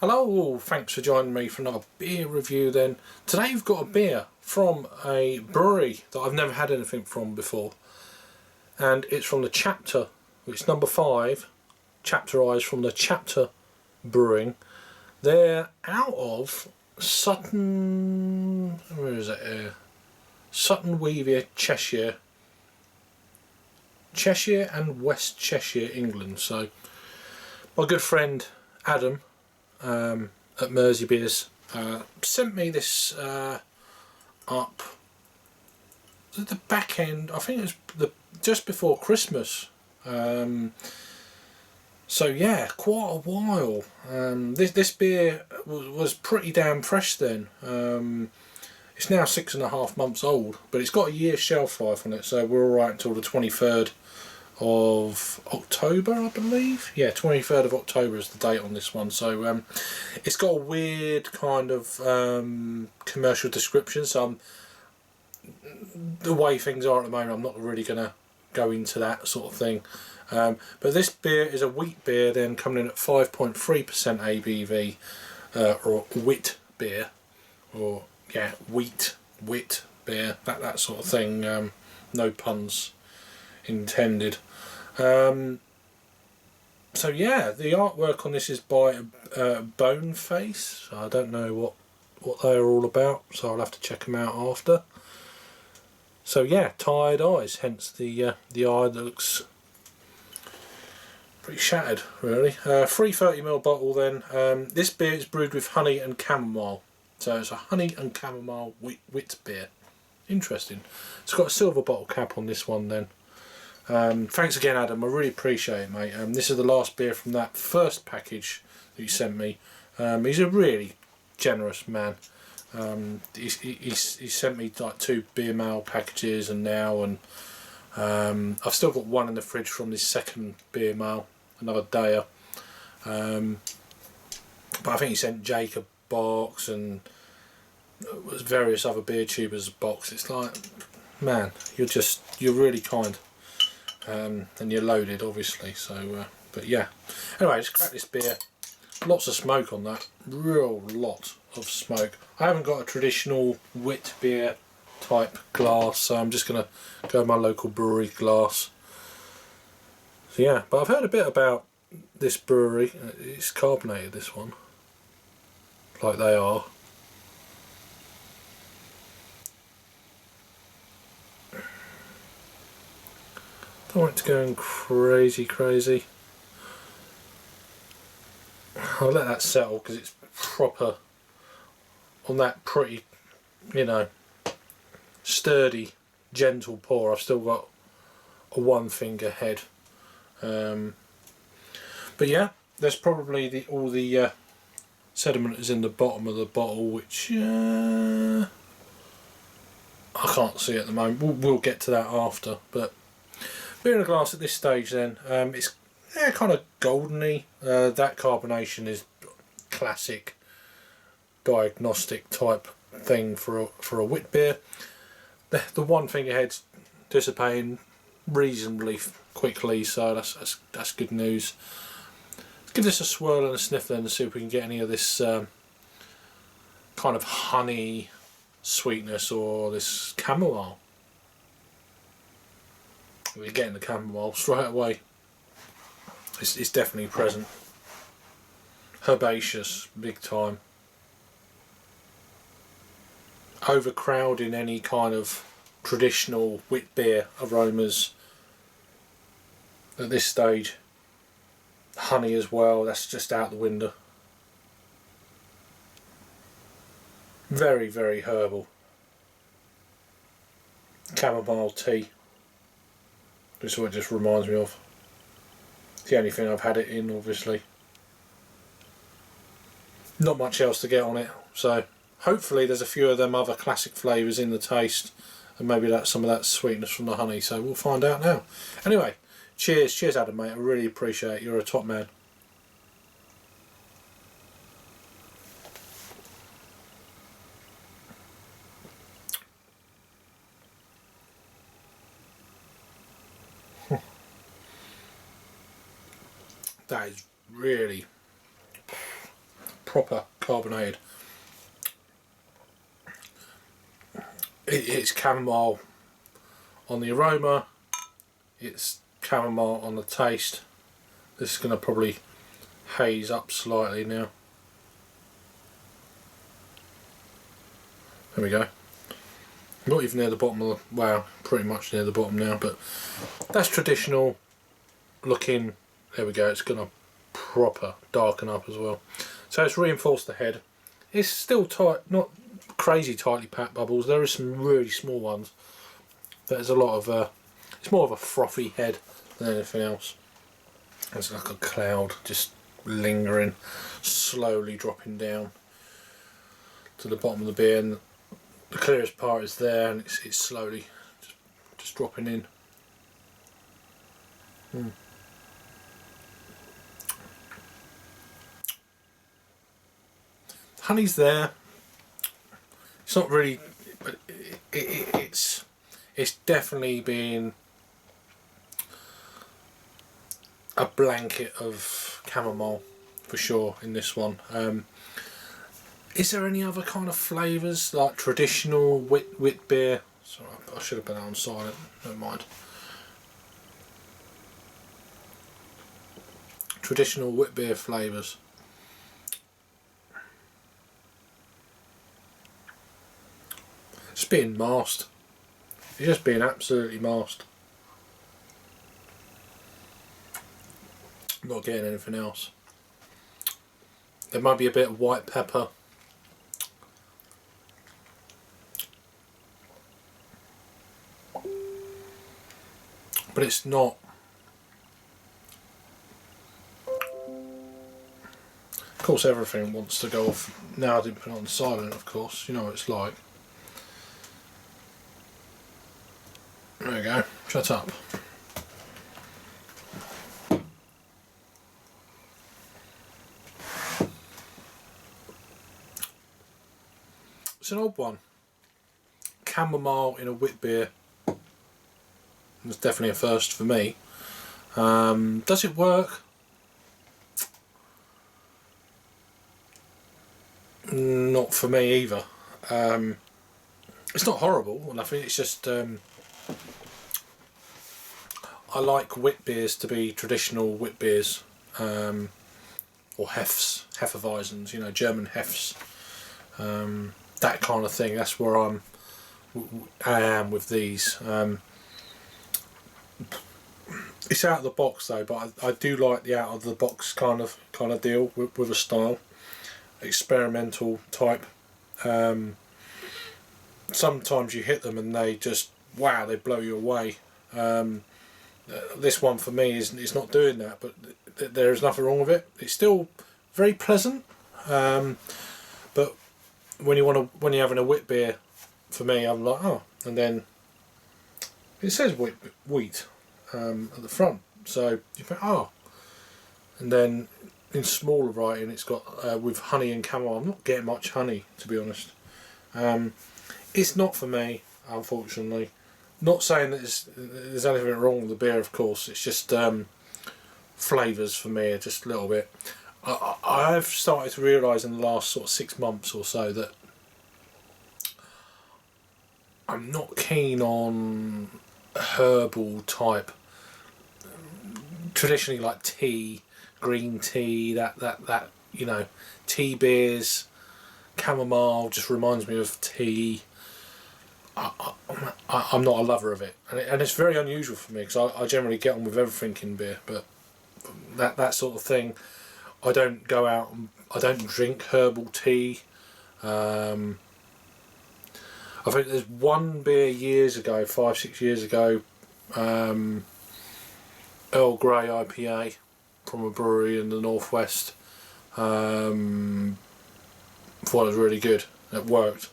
Hello all, thanks for joining me for another beer review then. Today we've got a beer from a brewery that I've never had anything from before. And it's from the Chapter, it's number 5, chapterised from the Chapter Brewing. They're out of Sutton, where is it here? Sutton, Witbier, Cheshire and West Cheshire, England. So my good friend Adam at Mersey Beers sent me this up at the back end. I think it was just before Christmas. So yeah, quite a while. This beer was pretty damn fresh then. It's now 6.5 months old, but it's got a year's shelf life on it, so we're alright until the 23rd of October, I believe. Yeah, 23rd of October is the date on this one. So it's got a weird kind of commercial description, so the way things are at the moment, I'm not really going to go into that sort of thing. But this beer is a wheat beer, then coming in at 5.3% ABV, or Witbier, or yeah, wheat beer, that sort of thing. No puns intended. So yeah, the artwork on this is by Boneface. I don't know what they are all about, so I'll have to check them out after. So yeah, tired eyes, hence the eye that looks pretty shattered, really. 330ml bottle then. This beer is brewed with honey and chamomile. So it's a honey and chamomile wit beer. Interesting. It's got a silver bottle cap on this one then. Thanks again, Adam. I really appreciate it, mate. This is the last beer from that first package that you sent me. He's a really generous man. He sent me like 2 beer mail packages, and now, and I've still got one in the fridge from this second beer mail, another dayer. But I think he sent Jake a box and various other beer tubers a box. It's like, man, you're really kind. And you're loaded, obviously. So, but yeah. Anyway, let's crack this beer. Lots of smoke on that. Real lot of smoke. I haven't got a traditional wit beer type glass, so I'm just gonna go with my local brewery glass. So yeah, but I've heard a bit about this brewery. It's carbonated, this one, like they are. I want it to go crazy. I'll let that settle because it's proper on that pretty, sturdy, gentle pour. I've still got a 1-finger head. But yeah, there's probably all the sediment is in the bottom of the bottle, which I can't see at the moment. We'll get to that after, but beer in a glass at this stage then. It's kind of goldeny. That carbonation is classic diagnostic type thing for a wit beer. The 1-finger head's dissipating reasonably quickly, so that's good news. Let's give this a swirl and a sniff then and see if we can get any of this kind of honey sweetness or this chamomile. We're getting the chamomile straight away. It's definitely present. Herbaceous, big time. Overcrowding any kind of traditional wit beer aromas at this stage. Honey as well, that's just out the window. Very, very herbal. Chamomile tea. That's what it just reminds me of. It's the only thing I've had it in, obviously. Not much else to get on it, so hopefully there's a few of them other classic flavours in the taste, and maybe that's some of that sweetness from the honey, so we'll find out now. Anyway, cheers Adam, mate. I really appreciate it. You're a top man. That is really proper carbonated. It's chamomile on the aroma, it's chamomile on the taste. This is going to probably haze up slightly now. There we go. Not even near the bottom of the, well, pretty much near the bottom now, but that's traditional looking. There we go, it's going to proper darken up as well. So it's reinforced the head. It's still tight, not crazy tightly packed bubbles. There are some really small ones. There's a lot of, it's more of a frothy head than anything else. It's like a cloud just lingering, slowly dropping down to the bottom of the beer, and the clearest part is there, and it's slowly just dropping in. Honey's there. It's not really, but it's definitely been a blanket of chamomile for sure in this one. Is there any other kind of flavours like traditional Witbier? Sorry, I should have put that on silent. Never mind. Traditional Witbier flavours. It's being masked. It's just being absolutely masked. I'm not getting anything else. There might be a bit of white pepper. But it's not. Of course, everything wants to go off. Now I didn't put it on silent, of course. You know what it's like. There we go. Shut up. It's an odd one. Chamomile in a Witbier. It's definitely a first for me. Does it work? Not for me either. It's not horrible or nothing, it's just I like Witbiers to be traditional Witbiers, or Hefs, Hefeweizens, you know, German Hefs, that kind of thing. That's where I am with these. It's out of the box though, but I do like the out of the box kind of deal with a style, experimental type. Sometimes you hit them and they just, wow, they blow you away. This one for me is not doing that, but there is nothing wrong with it. It's still very pleasant, but when you're having a Witbier, for me, I'm like, oh, and then it says wheat at the front, so you think, oh, and then in smaller writing it's got with honey and chamomile. I'm not getting much honey, to be honest. It's not for me, unfortunately. Not saying that there's anything wrong with the beer, of course. It's just flavours for me are just a little bit. I've started to realise in the last sort of 6 months or so that I'm not keen on herbal type, traditionally like tea, green tea, that you know, tea beers. Chamomile just reminds me of tea. I'm not a lover of it, and it's very unusual for me because I generally get on with everything in beer, but that sort of thing, I don't go out and I don't drink herbal tea. I think there's one beer years ago, 5-6 years ago, Earl Grey IPA from a brewery in the northwest. Thought it was really good. It worked.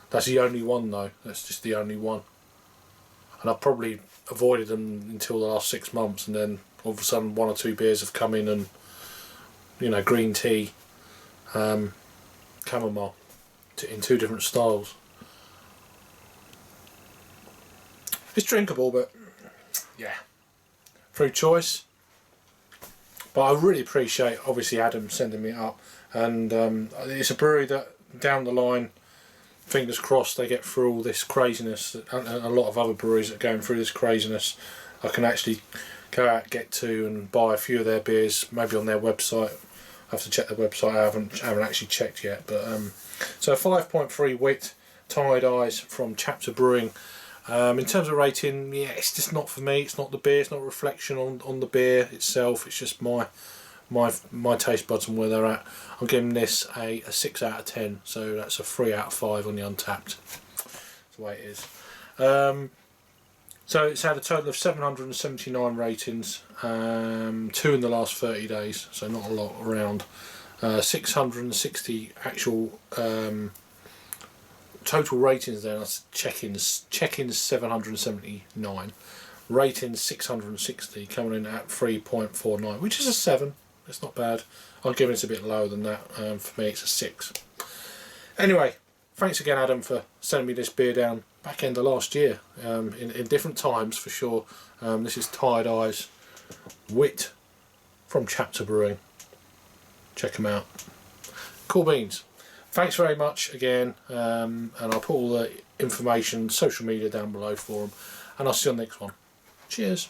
That's the only one though. That's just the only one. And I probably avoided them until the last 6 months, and then all of a sudden 1 or 2 beers have come in, and you know, green tea, chamomile, in 2 different styles. It's drinkable, but yeah, fruit choice, But I really appreciate, obviously, Adam sending me up, and it's a brewery that down the line, fingers crossed, they get through all this craziness, and a lot of other breweries that are going through this craziness, I can actually go out, get to, and buy a few of their beers, maybe on their website. I have to check their website. I haven't actually checked yet, but so 5.3 wit, Tired Eyes from Chapter Brewing. In terms of rating, yeah, it's just not for me. It's not the beer. It's not a reflection on the beer itself. It's just my taste buds and where they're at. I'm giving this a 6 out of 10. So that's a 3 out of 5 on the Untapped. That's the way it is. So it's had a total of 779 ratings. 2 in the last 30 days. So not a lot around. 660 actual. Total ratings there, that's check-ins 779, ratings 660, coming in at 3.49, which is a 7. It's not bad. I'm giving it a bit lower than that. For me it's a 6. Anyway, thanks again Adam for sending me this beer down back end of last year, in different times for sure. This is Tired Eyes Wit from Chapter Brewing. Check them out. Cool beans. Thanks very much again, and I'll put all the information, social media down below for them, and I'll see you on the next one. Cheers.